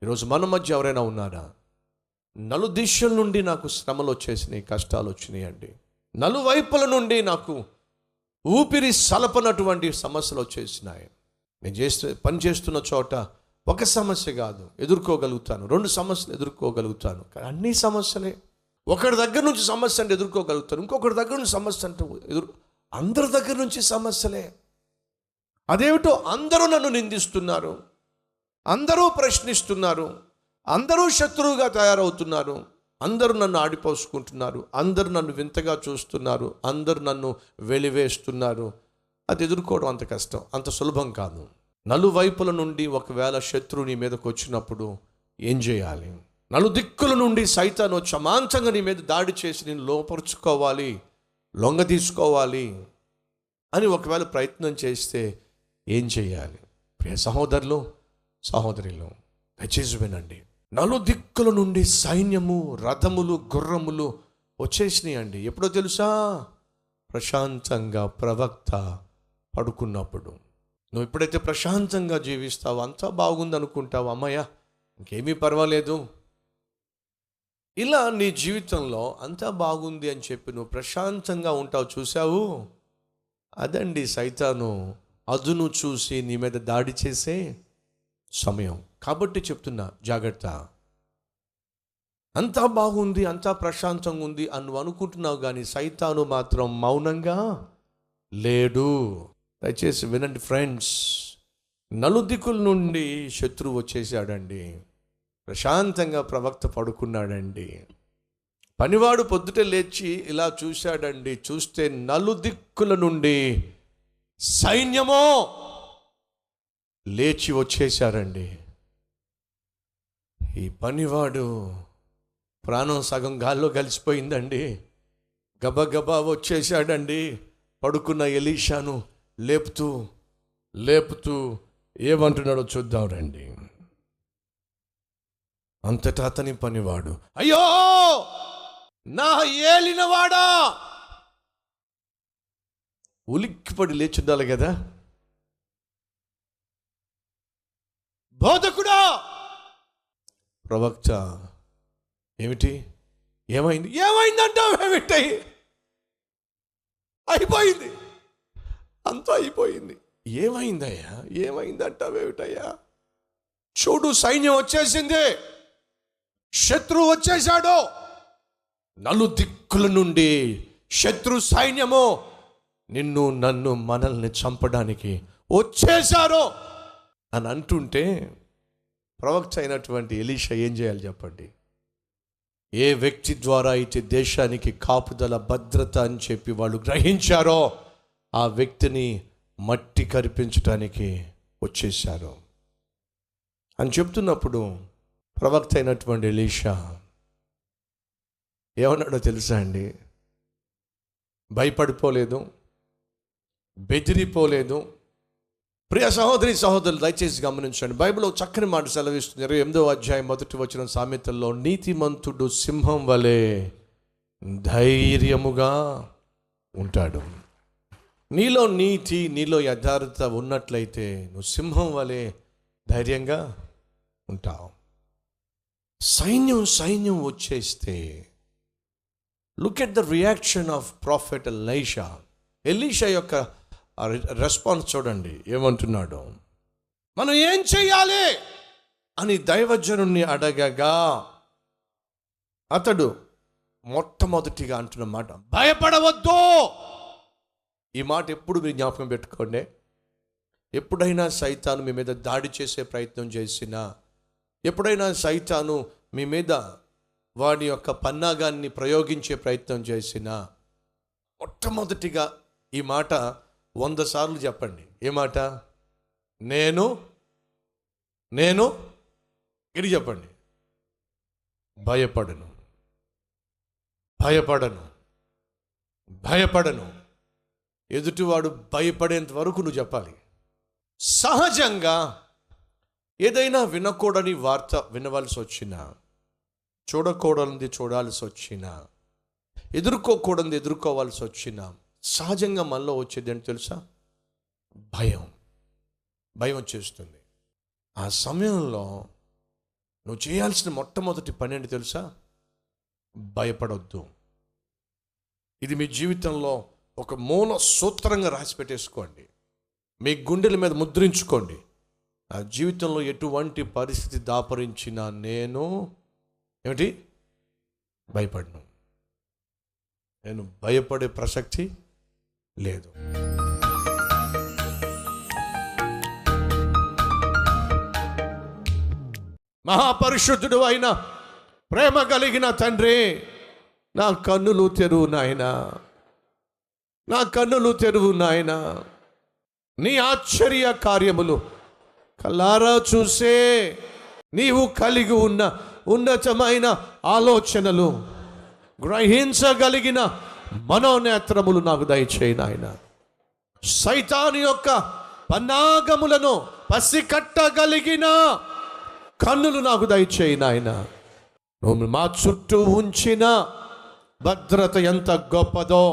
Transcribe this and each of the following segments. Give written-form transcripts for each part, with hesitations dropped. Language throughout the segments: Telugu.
ఈరోజు మన మధ్య ఎవరైనా ఉన్నారా? నలుదిశల నుండి నాకు శ్రమలు వచ్చేసినాయి, కష్టాలు వచ్చినాయి అండి. నలువైపుల నుండి నాకు ఊపిరి సలపనటువంటి సమస్యలు వచ్చేసినాయి. నేను పని చేస్తున్న చోట ఒక సమస్య కాదు ఎదుర్కోగలుగుతాను, 2 సమస్యలు ఎదుర్కోగలుగుతాను. కానీ అన్ని సమస్యలే. ఒకరి దగ్గర నుంచి సమస్య అంటే ఎదుర్కోగలుగుతాను, ఇంకొకరి దగ్గర నుంచి సమస్య అంటే అందరి దగ్గర నుంచి సమస్యలే. అదేమిటో అందరూ నన్ను నిందిస్తున్నారు, అందరూ ప్రశ్నిస్తున్నారు, అందరూ శత్రువుగా తయారవుతున్నారు, అందరూ నన్ను ఆడిపోసుకుంటున్నారు, అందరూ నన్ను వింతగా చూస్తున్నారు, అందరూ నన్ను వెలివేస్తున్నారు. అది ఎదుర్కోవడం అంత కష్టం, అంత సులభం కాదు. నలువైపుల నుండి ఒకవేళ శత్రువు నీ మీదకి వచ్చినప్పుడు ఏం చేయాలి? నలుదిక్కుల నుండి సైతాను వచ్చి అమాంతంగా నీ మీద దాడి చేసి నేను లోపరుచుకోవాలి, లొంగ తీసుకోవాలి అని ఒకవేళ ప్రయత్నం చేస్తే ఏం చేయాలి? ప్రియ సహోదరులు, సహోదరులు, దయచేసి వినండి. నలుదిక్కుల నుండి సైన్యము, రథములు, గుర్రములు వచ్చేసినాయి అండి. ఎప్పుడో తెలుసా? ప్రశాంతంగా ప్రవక్త పడుకున్నప్పుడు. నువ్వు ఎప్పుడైతే ప్రశాంతంగా జీవిస్తావో, అంతా బాగుంది అనుకుంటావు, అమ్మయ్య ఇంకేమీ పర్వాలేదు, ఇలా నీ జీవితంలో అంతా బాగుంది అని చెప్పి నువ్వు ప్రశాంతంగా ఉంటావు చూసావు, అదండి సైతాను అదును చూసి నీ మీద దాడి చేసే సమయం. కాబట్టి చెప్తున్నా, జాగ్రత్త. అంతా బాగుంది, అంతా ప్రశాంతంగా ఉంది అని నువ్వు అనుకుంటున్నావు, కానీ సైతాను మాత్రం మౌనంగా లేడు. దయచేసి వినండి ఫ్రెండ్స్, నలుదిక్కుల నుండి శత్రువు వచ్చేసాడండి. ప్రశాంతంగా ప్రవక్త పడుకున్నాడండి. పనివాడు పొద్దుట లేచి ఇలా చూశాడండి. చూస్తే నలుదిక్కుల నుండి సైన్యమో లేచి వచ్చేశారండి. ఈ పనివాడు ప్రాణం సగం గాల్లో కలిసిపోయిందండి. గబగబా వచ్చేసాడండి. పడుకున్న ఎలీషాను లేపుతూ లేపుతూ ఏమంటున్నాడో చూద్దాం రండి. అంతటా అతని పనివాడు, అయ్యో నా ఏలినవాడా! ఉలిక్కిపడి లేచుండాలి కదా. బోధకుడా! ప్రవక్త, ఏమిటి, ఏమైంది, ఏమైందంటావు? ఏమిటి? అయిపోయింది, అంతా అయిపోయింది. ఏమైందయ్యా, ఏమైందంటావేమిటయ్యా? చూడు, సైన్యం వచ్చేసింది, శత్రువు వచ్చేశాడు, నలుదిక్కుల నుండి శత్రు సైన్యము నిన్ను నన్ను మనల్ని చంపడానికి వచ్చేశారు అని అంటుంటే ప్రవక్త అయినటువంటి ఎలీషా ఏం చేయాలి చెప్పండి? ఏ వ్యక్తి ద్వారా అయితే దేశానికి కాపుదల, భద్రత అని చెప్పి వాళ్ళు గ్రహించారో ఆ వ్యక్తిని మట్టి కరిపించడానికి వచ్చేశారు అని చెప్తున్నప్పుడు ప్రవక్త అయినటువంటి ఎలీషా ఏమన్నాడో తెలుసా అండి? భయపడిపోలేదు, బెదిరిపోలేదు. ప్రియ సహోదరి సహోదరులు, దయచేసి గమనించండి. బైబిల్లో చక్కని మాట సెలవిస్తుంది. 28వ అధ్యాయం 1వ వచనం సామెతల్లో, నీతిమంతుడు సింహం వలె ధైర్యముగా ఉంటాడు. నీలో నీతి, నీలో యథార్థత ఉన్నట్లయితే నువ్వు సింహం వలె ధైర్యంగా ఉంటావు. సైన్యం వచ్చేస్తే look at the reaction of prophet Elisha. Elisha యొక్క రెస్పాన్స్ చూడండి, ఏమంటున్నాడు? మనం ఏం చెయ్యాలి అని దైవజనుణ్ణి అడగగా అతడు మొట్టమొదటిగా అంటున్న మాట, భయపడవద్దు. ఈ మాట ఎప్పుడు మీరు జ్ఞాపకం పెట్టుకోండి. ఎప్పుడైనా సైతాను మీ మీద దాడి చేసే ప్రయత్నం చేసినా, ఎప్పుడైనా సైతాను మీ మీద వాడి యొక్క పన్నాగాన్ని ప్రయోగించే ప్రయత్నం చేసినా, మొట్టమొదటిగా ఈ మాట 100 సార్లు చెప్పండి. ఏ మాట? నేను ఇది చెప్పండి, భయపడను, భయపడను, భయపడను. ఎదుటివాడు భయపడేంత వరకు నువ్వు చెప్పాలి. సహజంగా ఏదైనా వినకూడని వార్త వినవలసి వచ్చినా, చూడకూడనిది చూడాల్సి వచ్చినా, ఎదుర్కోకూడనిది ఎదుర్కోవాల్సి వచ్చినా, సహజంగా మనలో వచ్చేది ఏంటి తెలుసా? భయం వచ్చేస్తుంది. ఆ సమయంలో నువ్వు చేయాల్సిన మొట్టమొదటి పని ఏంటి తెలుసా? భయపడొద్దు. ఇది మీ జీవితంలో ఒక మూల సూత్రంగా రాసి పెట్టేసుకోండి, మీ గుండెల మీద ముద్రించుకోండి. నా జీవితంలో ఎటువంటి పరిస్థితి దాపరించినా నేను ఏమిటి భయపడను. నేను భయపడే ప్రసక్తి లేదు. మహాపరిశుద్ధుడు అయిన ప్రేమ కలిగిన తండ్రి, నా కన్నులు తెరువు నాయనా, నా కన్నులు తెరువు నాయనా. నీ ఆశ్చర్య కార్యములు కల్లారా చూసే నీవు కలిగి ఉన్న ఉన్నతమైన ఆలోచనలు గ్రహించగలిగిన మనోనేత్రములు నాకు దయచేయి నాయన. సైతాను యొక్క పన్నాగములను పసికట్టగలిగిన కన్నులు నాకు దయచేయి నాయన. నువ్వు మా చుట్టూ ఉంచిన భద్రత ఎంత గొప్పదో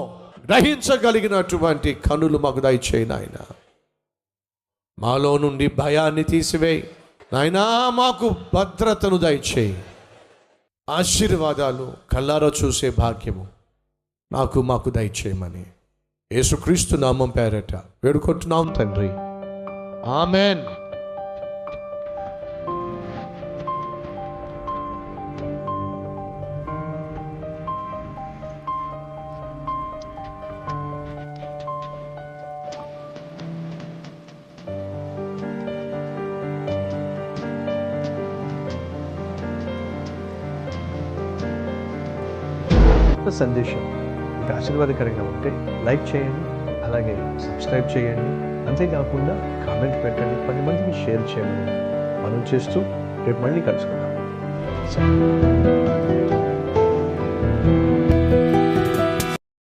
గ్రహించగలిగినటువంటి కన్నులు మాకు దయచేయి నాయన. మాలో నుండి భయాన్ని తీసివేయి నాయనా, మాకు భద్రతను దయచేయి. ఆశీర్వాదాలు కల్లారా చూసే భాగ్యము మాకు దయచేయమని యేసుక్రీస్తు నామం పేరట వేడుకుంటున్నాం తండ్రి, ఆమెన్. సందేశం మీకు ఆశీర్వాదకరంగా ఉంటే లైక్ చేయండి, అలాగే సబ్స్క్రైబ్ చేయండి. అంతేకాకుండా కామెంట్ పెట్టండి, 10 మందికి షేర్ చేయమని మనం చేస్తూ రేపు మళ్ళీ కలుసుకుందాం.